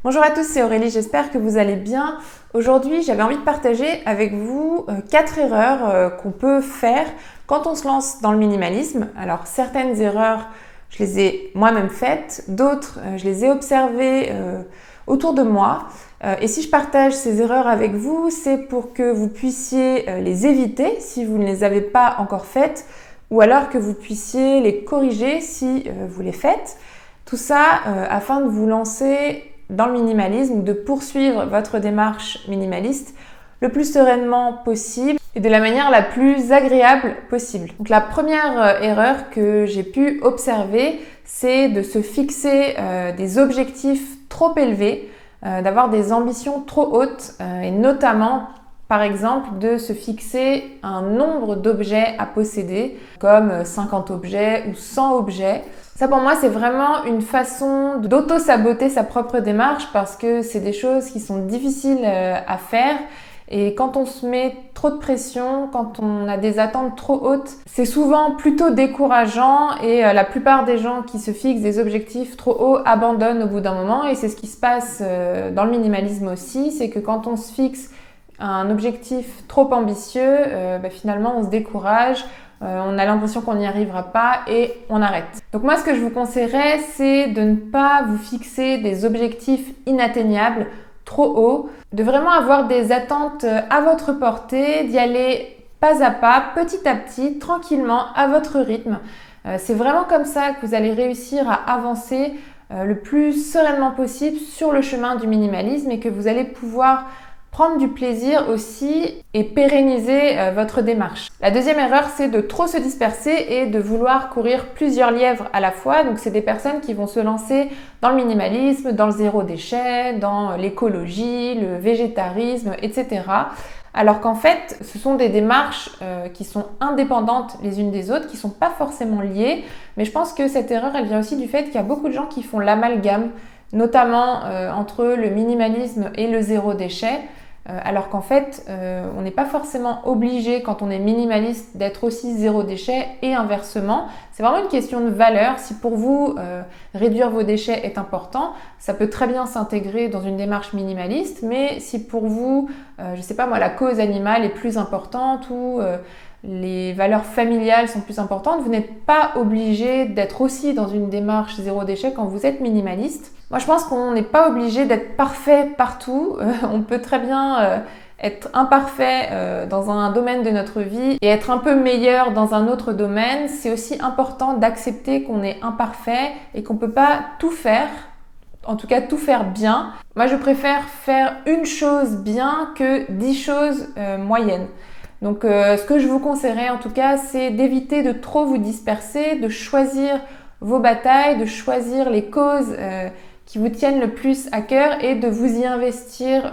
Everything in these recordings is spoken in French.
Bonjour à tous, c'est Aurélie, j'espère que vous allez bien. Aujourd'hui, j'avais envie de partager avec vous 4 erreurs qu'on peut faire quand on se lance dans le minimalisme. Alors certaines erreurs, je les ai moi-même faites, d'autres, je les ai observées autour de moi. Et si je partage ces erreurs avec vous, c'est pour que vous puissiez les éviter si vous ne les avez pas encore faites, ou alors que vous puissiez les corriger si vous les faites. Tout ça afin de vous lancer dans le minimalisme, de poursuivre votre démarche minimaliste le plus sereinement possible et de la manière la plus agréable possible. Donc la première erreur que j'ai pu observer, c'est de se fixer des objectifs trop élevés, d'avoir des ambitions trop hautes et notamment par exemple de se fixer un nombre d'objets à posséder comme 50 objets ou 100 objets. Ça pour moi c'est vraiment une façon d'auto-saboter sa propre démarche parce que c'est des choses qui sont difficiles à faire et quand on se met trop de pression, quand on a des attentes trop hautes, c'est souvent plutôt décourageant et la plupart des gens qui se fixent des objectifs trop hauts abandonnent au bout d'un moment et c'est ce qui se passe dans le minimalisme aussi, c'est que quand on se fixe un objectif trop ambitieux, finalement on se décourage, on a l'impression qu'on n'y arrivera pas et on arrête. Donc moi ce que je vous conseillerais c'est de ne pas vous fixer des objectifs inatteignables, trop hauts, de vraiment avoir des attentes à votre portée, d'y aller pas à pas, petit à petit, tranquillement, à votre rythme. C'est vraiment comme ça que vous allez réussir à avancer le plus sereinement possible sur le chemin du minimalisme et que vous allez pouvoir prendre du plaisir aussi et pérenniser votre démarche. La deuxième erreur, c'est de trop se disperser et de vouloir courir plusieurs lièvres à la fois. Donc, c'est des personnes qui vont se lancer dans le minimalisme, dans le zéro déchet, dans l'écologie, le végétarisme, etc. Alors qu'en fait, ce sont des démarches qui sont indépendantes les unes des autres, qui ne sont pas forcément liées. Mais je pense que cette erreur, elle vient aussi du fait qu'il y a beaucoup de gens qui font l'amalgame, notamment entre le minimalisme et le zéro déchet. Alors qu'en fait, on n'est pas forcément obligé quand on est minimaliste d'être aussi zéro déchet et inversement. C'est vraiment une question de valeur. Si pour vous, réduire vos déchets est important, ça peut très bien s'intégrer dans une démarche minimaliste. Mais si pour vous, je sais pas moi, la cause animale est plus importante ou les valeurs familiales sont plus importantes, vous n'êtes pas obligé d'être aussi dans une démarche zéro déchet quand vous êtes minimaliste. Moi, je pense qu'on n'est pas obligé d'être parfait partout. On peut très bien être imparfait dans un domaine de notre vie et être un peu meilleur dans un autre domaine. C'est aussi important d'accepter qu'on est imparfait et qu'on ne peut pas tout faire. En tout cas, tout faire bien. Moi, je préfère faire une chose bien que 10 choses moyennes. Donc, ce que je vous conseillerais en tout cas, c'est d'éviter de trop vous disperser, de choisir vos batailles, de choisir les causes qui vous tiennent le plus à cœur et de vous y investir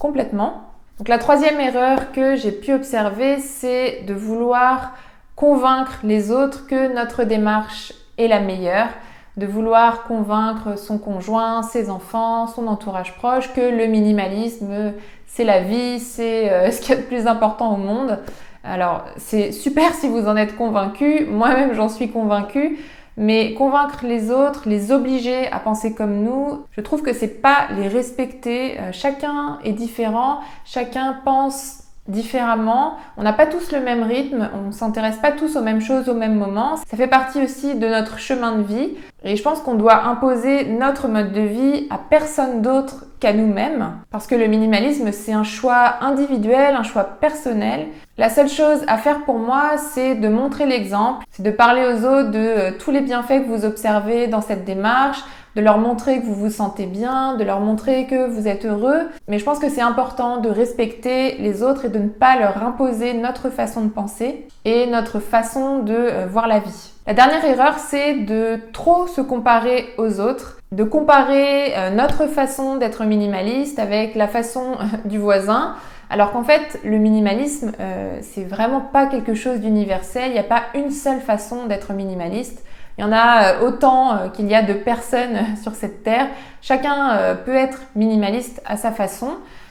complètement. Donc, la troisième erreur que j'ai pu observer, c'est de vouloir convaincre les autres que notre démarche est la meilleure, de vouloir convaincre son conjoint, ses enfants, son entourage proche que le minimalisme, c'est la vie, c'est ce qu'il y a de plus important au monde. Alors, c'est super si vous en êtes convaincu, moi-même j'en suis convaincue, mais convaincre les autres, les obliger à penser comme nous, je trouve que c'est pas les respecter. Chacun est différent, chacun pense différemment, on n'a pas tous le même rythme, on ne s'intéresse pas tous aux mêmes choses au même moment. Ça fait partie aussi de notre chemin de vie et je pense qu'on doit imposer notre mode de vie à personne d'autre qu'à nous-mêmes parce que le minimalisme c'est un choix individuel, un choix personnel. La seule chose à faire pour moi c'est de montrer l'exemple, c'est de parler aux autres de tous les bienfaits que vous observez dans cette démarche, de leur montrer que vous vous sentez bien, de leur montrer que vous êtes heureux. Mais je pense que c'est important de respecter les autres et de ne pas leur imposer notre façon de penser et notre façon de voir la vie. La dernière erreur, c'est de trop se comparer aux autres, de comparer notre façon d'être minimaliste avec la façon du voisin. Alors qu'en fait, le minimalisme, c'est vraiment pas quelque chose d'universel. Il n'y a pas une seule façon d'être minimaliste. Il y en a autant qu'il y a de personnes sur cette terre. Chacun peut être minimaliste à sa façon,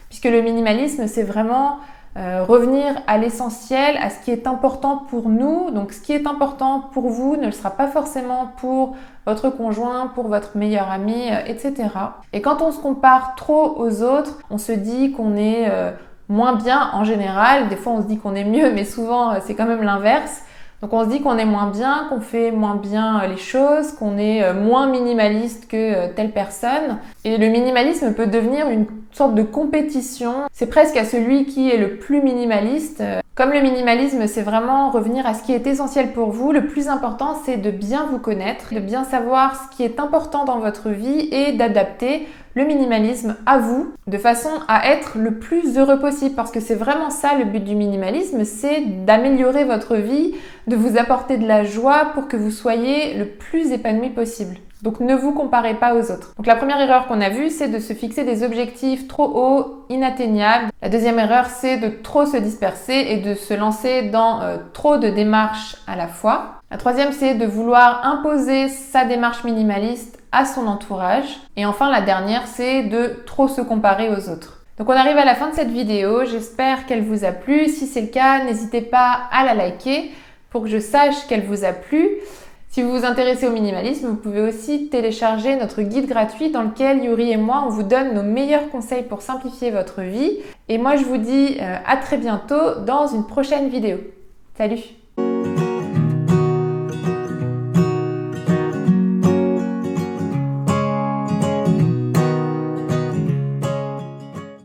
puisque le minimalisme, c'est vraiment revenir à l'essentiel, à ce qui est important pour nous. Donc ce qui est important pour vous ne le sera pas forcément pour votre conjoint, pour votre meilleur ami, etc. Et quand on se compare trop aux autres, on se dit qu'on est moins bien en général. Des fois on se dit qu'on est mieux, mais souvent c'est quand même l'inverse. Donc on se dit qu'on est moins bien, qu'on fait moins bien les choses, qu'on est moins minimaliste que telle personne. Et le minimalisme peut devenir une sorte de compétition. C'est presque à celui qui est le plus minimaliste. Comme le minimalisme, c'est vraiment revenir à ce qui est essentiel pour vous. Le plus important, c'est de bien vous connaître, de bien savoir ce qui est important dans votre vie et d'adapter le minimalisme à vous, de façon à être le plus heureux possible. Parce que c'est vraiment ça le but du minimalisme, c'est d'améliorer votre vie, de vous apporter de la joie pour que vous soyez le plus épanoui possible. Donc ne vous comparez pas aux autres. Donc la première erreur qu'on a vue, c'est de se fixer des objectifs trop hauts, inatteignables. La deuxième erreur, c'est de trop se disperser et de se lancer dans trop de démarches à la fois. La troisième, c'est de vouloir imposer sa démarche minimaliste à son entourage. Et enfin, la dernière, c'est de trop se comparer aux autres. Donc on arrive à la fin de cette vidéo. J'espère qu'elle vous a plu. Si c'est le cas, n'hésitez pas à la liker pour que je sache qu'elle vous a plu. Si vous vous intéressez au minimalisme, vous pouvez aussi télécharger notre guide gratuit dans lequel Yuri et moi, on vous donne nos meilleurs conseils pour simplifier votre vie. Et moi, je vous dis à très bientôt dans une prochaine vidéo. Salut!